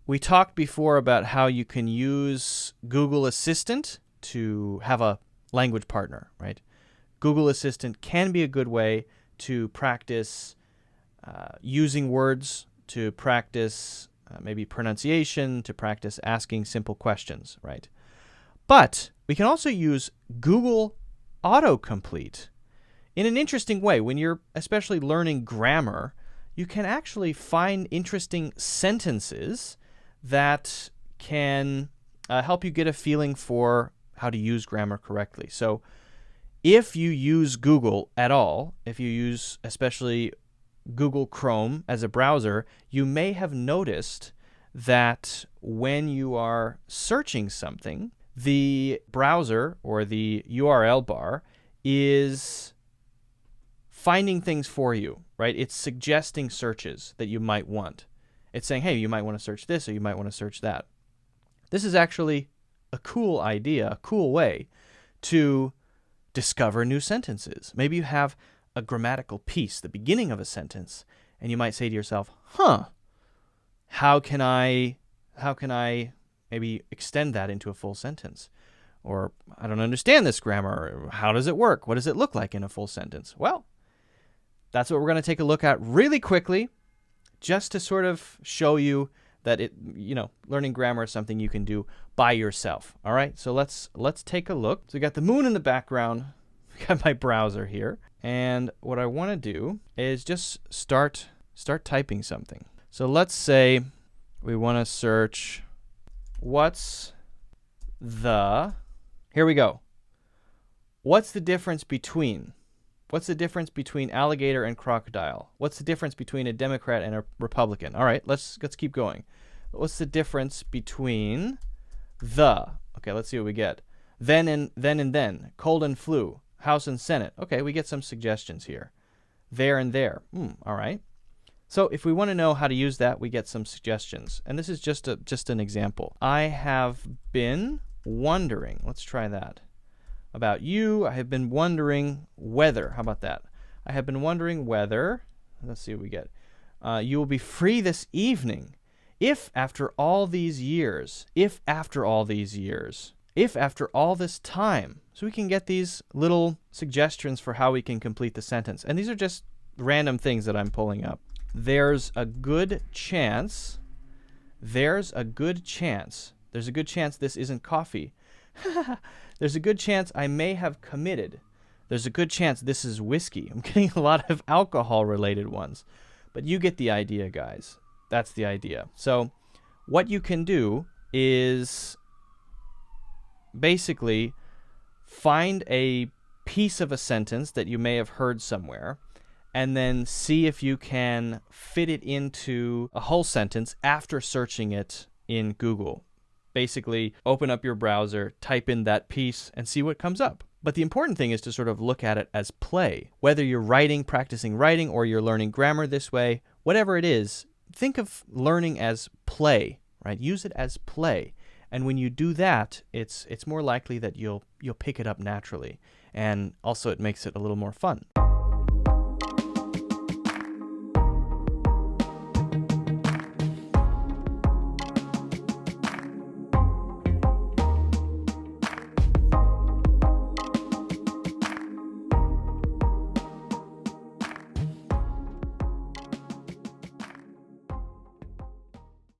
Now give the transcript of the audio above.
We talked before about how you can use Google Assistant to have a language partner, right? Google Assistant can be a good way to practice using words, to practice maybe pronunciation, to practice asking simple questions, right? But we can also use Google Autocomplete in an interesting way. When you're especially learning grammar, you can actually find interesting sentences that can help you get a feeling for how to use grammar correctly. So if you use Google at all, if you use especially Google Chrome as a browser, you may have noticed that when you are searching something, the browser or the URL bar is finding things for you, right? It's suggesting searches that you might want. It's saying, hey, you might want to search this or you might want to search that. This is actually a cool idea, a cool way to discover new sentences. Maybe you have a grammatical piece, the beginning of a sentence, and you might say to yourself, how can I maybe extend that into a full sentence? Or I don't understand this grammar. How does it work? What does it look like in a full sentence? Well, that's what we're going to take a look at really quickly, just to sort of show you that learning grammar is something you can do by yourself. All right, so let's take a look. So we got the moon in the background. We got my browser here, and what I want to do is just start typing something. So let's say we want to search what's the. Here we go. What's the difference between? What's the difference between alligator and crocodile? What's the difference between a Democrat and a Republican? All right, let's keep going. What's the difference between the? Okay, let's see what we get. Then and then. Cold and flu. House and Senate. Okay, we get some suggestions here. There and there. All right. So if we want to know how to use that, we get some suggestions. And this is just an example. I have been wondering. Let's try that. About you, I have been wondering whether. How about that? I have been wondering whether. Let's see what we get. You will be free this evening. If after all these years. If after all these years. If after all this time. So we can get these little suggestions for how we can complete the sentence. And these are just random things that I'm pulling up. There's a good chance. There's a good chance. There's a good chance this isn't coffee. There's a good chance I may have committed. There's a good chance this is whiskey. I'm getting a lot of alcohol-related ones. But you get the idea, guys. That's the idea. So what you can do is basically find a piece of a sentence that you may have heard somewhere and then see if you can fit it into a whole sentence after searching it in Google. Basically, open up your browser, type in that piece, and see what comes up. But the important thing is to sort of look at it as play. Whether you're practicing writing, or you're learning grammar this way, whatever it is, think of learning as play, right? Use it as play. And when you do that, it's more likely that you'll pick it up naturally. And also it makes it a little more fun.